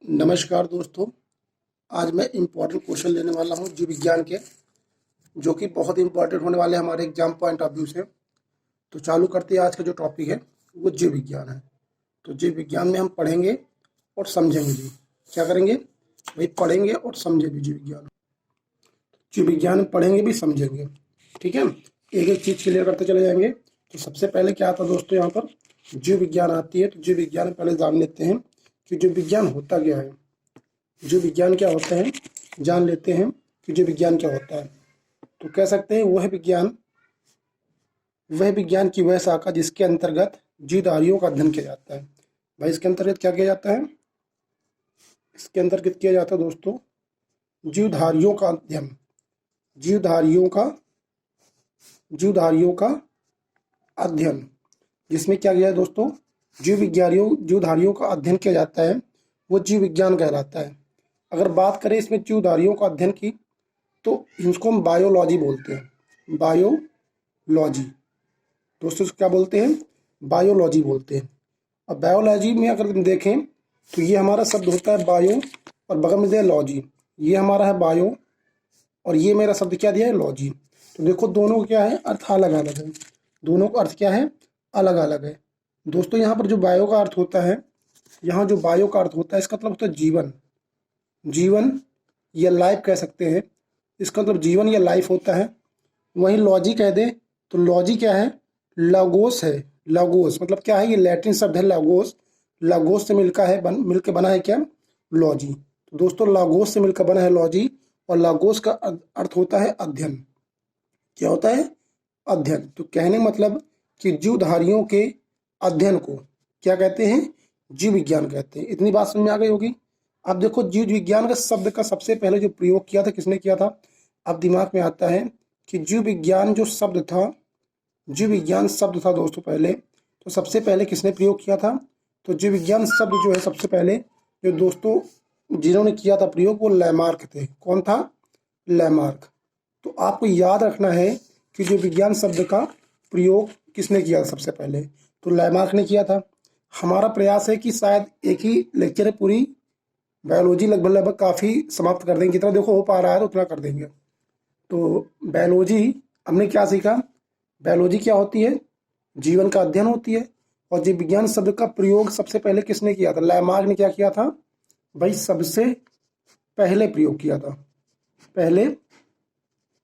नमस्कार दोस्तों। आज मैं इम्पोर्टेंट क्वेश्चन लेने वाला हूँ जीव विज्ञान के, जो कि बहुत इम्पोर्टेंट होने वाले हैं हमारे एग्जाम पॉइंट ऑफ व्यू से। तो चालू करते हैं। आज का जो टॉपिक है वो जीव विज्ञान है। तो जीव विज्ञान में हम पढ़ेंगे और समझेंगे भी। क्या करेंगे भाई? पढ़ेंगे और समझेंगे जीव विज्ञान। जीव विज्ञान में पढ़ेंगे भी समझेंगे, ठीक है। एक एक चीज़ क्लियर करते चले जाएंगे। तो सबसे पहले क्या आता है दोस्तों, यहाँ पर जीव विज्ञान आती है। तो जीव विज्ञान में पहले जान लेते हैं कि जीव विज्ञान होता क्या है। जीव विज्ञान क्या होता है जान लेते हैं कि जीव विज्ञान क्या होता है। तो कह सकते हैं वह विज्ञान की वह शाखा जिसके अंतर्गत जीवधारियों का अध्ययन किया जाता है। भाई इसके अंतर्गत क्या किया जाता है? इसके अंतर्गत किया जाता है दोस्तों जीवधारियों का अध्ययन। जीवधारियों का अध्ययन, जिसमें क्या किया है दोस्तों, जीवधारियों का अध्ययन किया जाता है, वो जीव विज्ञान कहलाता है। अगर बात करें इसमें जीवधारियों का अध्ययन की, तो इसको हम बायोलॉजी बोलते हैं। बायोलॉजी दोस्तों इसको क्या बोलते हैं? बायोलॉजी बोलते हैं। अब बायोलॉजी में अगर हम देखें तो ये हमारा शब्द होता है बायो, और बगल में दिया लॉजी। ये हमारा है बायो और ये मेरा शब्द क्या दिया है? लॉजी। तो देखो दोनों क्या है, अर्थ अलग अलग है। दोनों का अर्थ क्या है? अलग अलग है दोस्तों। यहाँ पर जो बायो का अर्थ होता है, यहाँ जो बायो का अर्थ होता है, इसका मतलब होता है जीवन या लाइफ कह सकते हैं। इसका मतलब जीवन या लाइफ होता है। वहीं लॉजी कह दे तो लॉजी क्या है? लागोस है। लागोस मतलब क्या है? ये लैटिन शब्द है लागोस। लागोस से मिलकर बना है क्या? लॉजी। तो दोस्तों लागोस से मिलकर बना है लॉजी, और लागोस का अर्थ होता है अध्ययन। क्या होता है? अध्ययन। तो कहने मतलब कि जीवधारियों के अध्ययन को क्या कहते हैं? जीव विज्ञान कहते हैं। इतनी बात समझ में आ गई होगी। अब देखो जीव विज्ञान का शब्द का सबसे पहले जो प्रयोग किया था, किसने किया था? अब दिमाग में आता है कि जीव विज्ञान शब्द था दोस्तों पहले, तो सबसे पहले किसने प्रयोग किया था? तो जीव विज्ञान शब्द जो है सबसे पहले जो दोस्तों जिन्होंने किया था प्रयोग, वो लैमार्क थे। कौन था? लैमार्क। तो आपको याद रखना है कि जो विज्ञान शब्द का प्रयोग किसने किया था सबसे पहले? तो लैमार्क ने किया था। हमारा प्रयास है कि शायद एक ही लेक्चर है, पूरी बायोलॉजी लगभग काफ़ी समाप्त कर देंगे। जितना देखो हो पा रहा है तो उतना कर देंगे। तो बायोलॉजी हमने क्या सीखा? बायोलॉजी क्या होती है? जीवन का अध्ययन होती है। और जीव विज्ञान शब्द का प्रयोग सबसे पहले किसने किया था? लैमार्क ने क्या किया था भाई? सबसे पहले प्रयोग किया था। पहले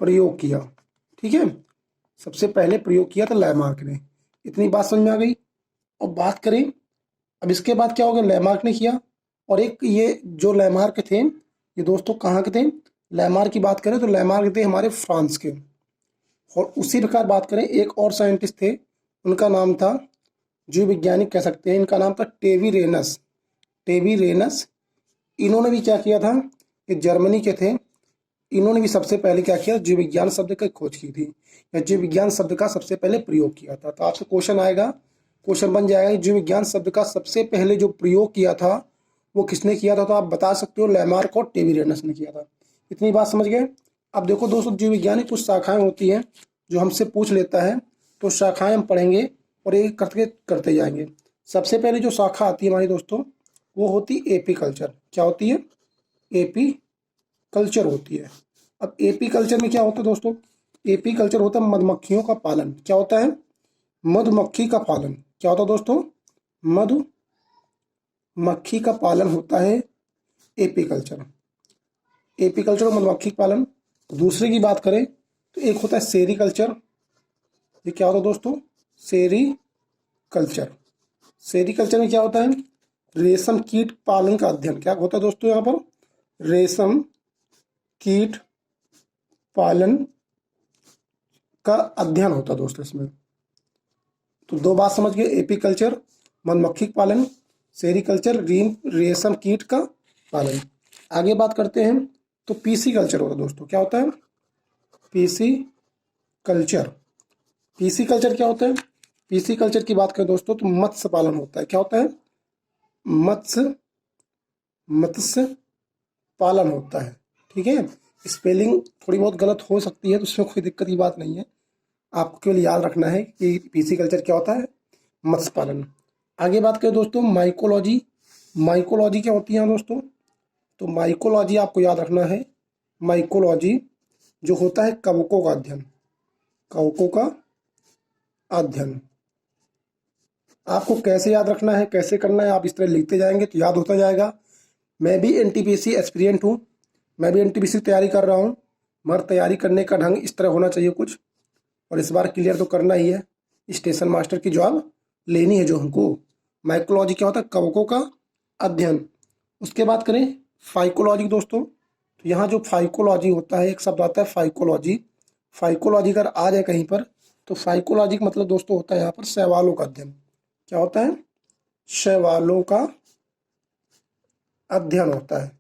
प्रयोग किया, ठीक है। सबसे पहले प्रयोग किया था लैमार्क ने। इतनी बात समझ में आ गई। और बात करें अब इसके बाद क्या होगा? लैमार्क ने किया, और एक ये जो लैमार्क थे, ये दोस्तों कहाँ के थे? लैमार्क की बात करें तो लैमार्क थे हमारे फ्रांस के। और उसी प्रकार बात करें एक और साइंटिस्ट थे, उनका नाम था, जीव वैज्ञानिक कह सकते हैं, इनका नाम था टेवी रेनस। इन्होंने भी क्या किया था? ये जर्मनी के थे। इन्होंने भी सबसे पहले क्या किया? जीव विज्ञान शब्द की खोज की थी, या जीव विज्ञान शब्द का सबसे पहले प्रयोग किया था। तो आपसे क्वेश्चन बन जाएगा, जीव विज्ञान शब्द का सबसे पहले जो प्रयोग किया था वो किसने किया था? तो आप बता सकते हो लैमार्क और टेवी रेनस ने किया था। इतनी बात समझ गए। अब देखो दोस्तों, जीव विज्ञान की कुछ शाखाएं होती हैं जो हमसे पूछ लेता है, तो शाखाएं हम पढ़ेंगे और एक करते जाएंगे। सबसे पहले जो शाखा आती है हमारी दोस्तों, वो होती एपी कल्चर। क्या होती है? एपी कल्चर होती है। अब एपी कल्चर में क्या होता है दोस्तों? एपी कल्चर होता है मधुमक्खियों का पालन। क्या होता है? मधुमक्खी का पालन। क्या होता है दोस्तों? मधुमक्खी का पालन होता है एपी कल्चर। एपी कल्चर और मधुमक्खी पालन। दूसरे की बात करें तो एक होता है सेरीकल्चर। ये क्या होता है दोस्तों? सेरीकल्चर। सेरीकल्चर में क्या होता है? रेशम कीट पालन का अध्ययन। क्या होता है दोस्तों यहाँ पर? रेशम कीट पालन का अध्ययन होता है दोस्तों इसमें। तो दो बात समझ गए, एपी कल्चर मधुमक्खी पालन, सेरीकल्चर रेशम कीट का पालन। आगे बात करते हैं तो पीसी कल्चर होता है दोस्तों। क्या होता है? PC culture. पीसी कल्चर क्या होता है? पीसी कल्चर की बात करें दोस्तों तो मत्स्य पालन होता है। क्या होता है? मत्स्य पालन होता है, ठीक है। स्पेलिंग थोड़ी बहुत गलत हो सकती है, तो उसमें कोई दिक्कत की बात नहीं है। आपको केवल याद रखना है कि पीसी कल्चर क्या होता है? मत्स्य पालन। आगे बात करें दोस्तों माइकोलॉजी माइकोलॉजी क्या होती है दोस्तों? तो माइकोलॉजी आपको याद रखना है, माइकोलॉजी जो होता है कवकों का अध्ययन, कवकों का अध्ययन। आपको कैसे याद रखना है, कैसे करना है, आप इस तरह लिखते जाएंगे तो याद होता जाएगा। मैं भी एनटीपीसी एस्पिरेंट हूँ, मैं भी एनटीपीसी की तैयारी कर रहा हूँ, मगर तैयारी करने का ढंग इस तरह होना चाहिए कुछ, और इस बार क्लियर तो करना ही है, स्टेशन मास्टर की जॉब लेनी है जो हमको। माइकोलॉजी क्या होता है? कवकों का अध्ययन। उसके बाद करें फाइकोलॉजी दोस्तों, तो यहाँ जो फाइकोलॉजी होता है, एक शब्द आता है फाइकोलॉजी। फाइकोलॉजी अगर आ जाए कहीं पर, तो फाइकोलॉजी का मतलब दोस्तों होता है यहाँ पर शैवालों का अध्ययन। क्या होता है? शैवालों का अध्ययन होता है।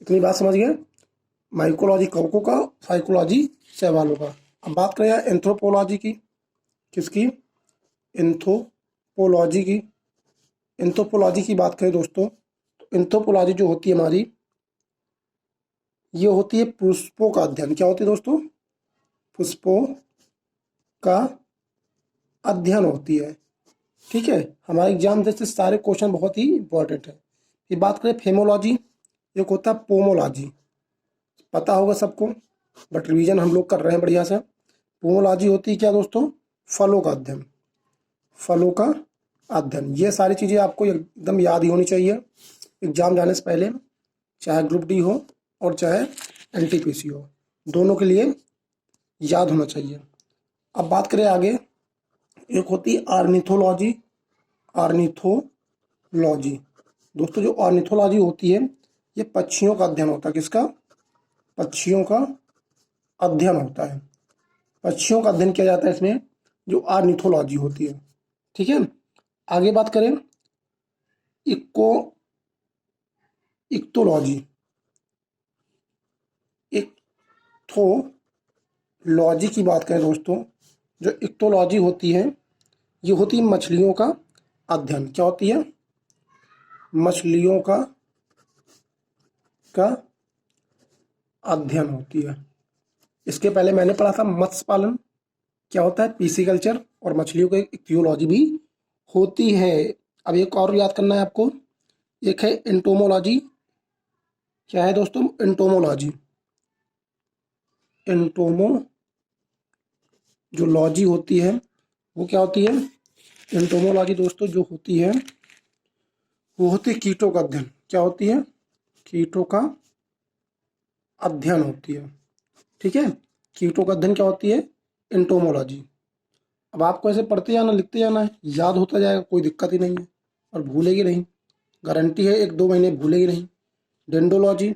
इतनी बात समझ गए? माइकोलॉजी कवकों का, फाइकोलॉजी शैवालों का। अब बात करें एंथ्रोपोलॉजी की। किसकी? एंथ्रोपोलॉजी की। एंथ्रोपोलॉजी की बात करें दोस्तों, तो एंथ्रोपोलॉजी जो होती है हमारी, ये होती है पुष्पों का अध्ययन। क्या होती है दोस्तों? पुष्पों का अध्ययन होती है। ठीक है, हमारे एग्जाम जैसे सारे क्वेश्चन बहुत ही इंपॉर्टेंट है। ये बात करें फेमोलॉजी, एक होता है पोमोलॉजी, पता होगा सबको, बट रिवीजन हम लोग कर रहे हैं बढ़िया से। पोमोलॉजी होती है क्या दोस्तों? फलों का अध्ययन, फलों का अध्ययन। ये सारी चीज़ें आपको एकदम याद ही होनी चाहिए एग्जाम जाने से पहले, चाहे ग्रुप डी हो और चाहे एनटीपीसी हो, दोनों के लिए याद होना चाहिए। अब बात करें आगे, एक होती है ऑर्निथोलॉजी। ऑर्निथोलॉजी दोस्तों, जो ऑर्निथोलॉजी होती है, ये पक्षियों का अध्ययन होता है। किसका? पक्षियों का अध्ययन होता है। पक्षियों का अध्ययन किया जाता है इसमें, जो ऑर्निथोलॉजी होती है। ठीक है, आगे बात करें इको इक्तोलॉजी। इक्थोलॉजी की बात करें दोस्तों, जो इक्तोलॉजी होती है, ये होती है मछलियों का अध्ययन। क्या होती है? मछलियों का अध्ययन होती है। इसके पहले मैंने पढ़ा था मत्स्य पालन, क्या होता है? पीसीकल्चर, और मछलियों की इक्तियोलॉजी भी होती है। अब एक और याद करना है आपको, एक है एंटोमोलॉजी। क्या है दोस्तों? एंटोमोलॉजी। एंटोमो जो लॉजी होती है, वो क्या होती है? एंटोमोलॉजी दोस्तों जो होती है, वो होती है कीटों का अध्ययन। क्या होती है? कीटों का अध्ययन होती है। ठीक है, कीटों का अध्ययन क्या होती है? एंटोमोलॉजी। अब आपको ऐसे पढ़ते जाना, लिखते जाना है, याद होता जाएगा, कोई दिक्कत ही नहीं है, और भूलेगी नहीं, गारंटी है 1-2 महीने भूलेगी नहीं। डेंडोलॉजी,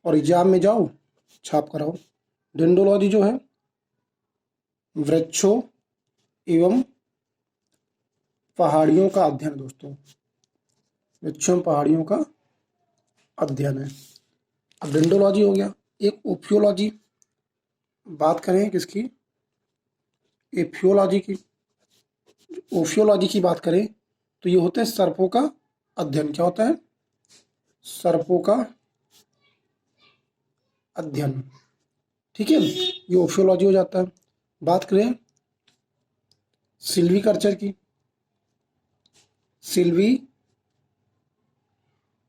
और एग्जाम में जाओ छाप कराओ। डेंडोलॉजी जो है वृक्षों एवं पहाड़ियों का अध्ययन दोस्तों, वृक्षों एवं पहाड़ियों का अध्ययन है। अब डेंडोलॉजी हो गया। एक ओफियोलॉजी, बात करें किसकी? एफियोलॉजी की। ओफियोलॉजी की बात करें तो ये होता है सर्पों का अध्ययन। क्या होता है? सर्पों का अध्ययन। ठीक है, ये ओफियोलॉजी हो जाता है। बात करें सिल्वीकल्चर की। सिल्वी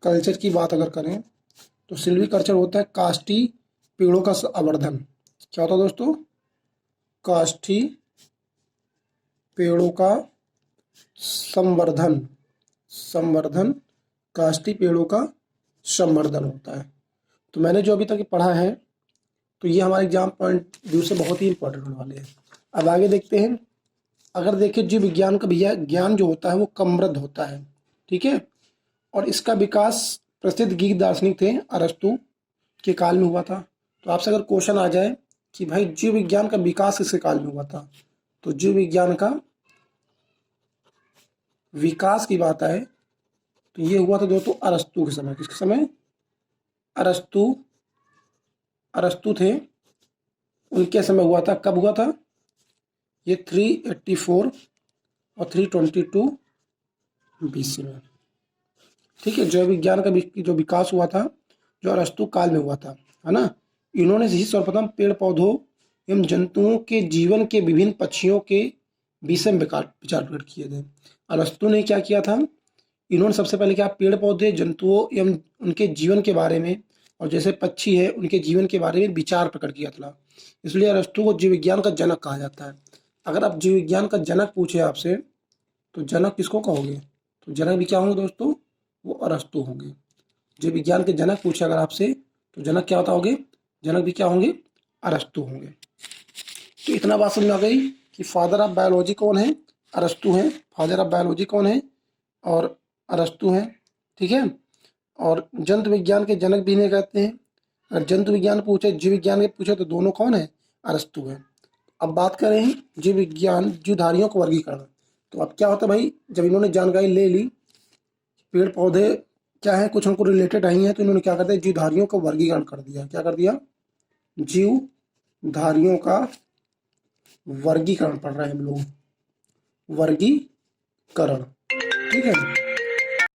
कल्चर की बात अगर करें तो सिल्वीकल्चर होता है काष्ठी पेड़ों का आवर्धन। क्या होता है दोस्तों? काष्ठी पेड़ों का संवर्धन। संवर्धन, काष्ठी पेड़ों का संवर्धन होता है। तो मैंने जो अभी तक पढ़ा है, तो ये हमारे एग्जाम पॉइंट व्यू से बहुत ही इंपॉर्टेंट होने वाले हैं। अब आगे देखते हैं। अगर देखें जीव विज्ञान का भैया ज्ञान जो होता है वो समृद्ध होता है। ठीक है, और इसका विकास प्रसिद्ध ग्रीक दार्शनिक थे अरस्तु के काल में हुआ था। तो आपसे अगर क्वेश्चन आ जाए कि भाई जीव विज्ञान का विकास किसके काल में हुआ था, तो जीव विज्ञान का विकास की बात आए तो ये हुआ था दोस्तों अरस्तु के समय। किसके समय? अरस्तु थे, उनके समय हुआ था। कब हुआ था? ये 384 और 322 BC में। ठीक है, जैव विज्ञान का जो विकास हुआ था, जो अरस्तु काल में हुआ था, है ना। इन्होंने ही सर्वप्रथम पेड़ पौधों एवं जंतुओं के जीवन के विभिन्न पक्षियों के विषय में विचार प्रकट किए थे। अरस्तु ने क्या किया था? इन्होंने सबसे पहले क्या पेड़ पौधे, जंतुओं एवं उनके जीवन के बारे में, और जैसे पक्षी है उनके जीवन के बारे में विचार प्रकट किया था। इसलिए अरस्तु को जीव विज्ञान का जनक कहा जाता है। अगर आप जीव विज्ञान का जनक पूछे आपसे तो जनक किसको कहोगे? तो जनक भी क्या होंगे दोस्तों? वो अरस्तु होंगे। जीव विज्ञान के जनक पूछे अगर आपसे तो जनक क्या बताओगे? जनक भी क्या होंगे? अरस्तु होंगे। तो इतना बात समझ में आ गई कि फादर ऑफ बायोलॉजी कौन है? अरस्तु हैं। फादर ऑफ बायोलॉजी कौन है? और अरस्तु हैं। ठीक है। और जंतु विज्ञान के जनक भी इन्हें कहते हैं। अगर जंतु विज्ञान पूछे, जीव विज्ञान के पूछे तो दोनों कौन है? अरस्तु है। अब बात करें जीव विज्ञान जीवधारियों का वर्गीकरण। तो अब क्या होता है भाई, जब इन्होंने जानकारी ले ली पेड़ पौधे क्या है, कुछ उनको रिलेटेड नहीं है, तो इन्होंने क्या कर दिया? जीवधारियों का वर्गीकरण कर दिया। क्या कर दिया? जीवधारियों का वर्गीकरण पढ़ रहे हैं हम लोग, वर्गीकरण। ठीक है।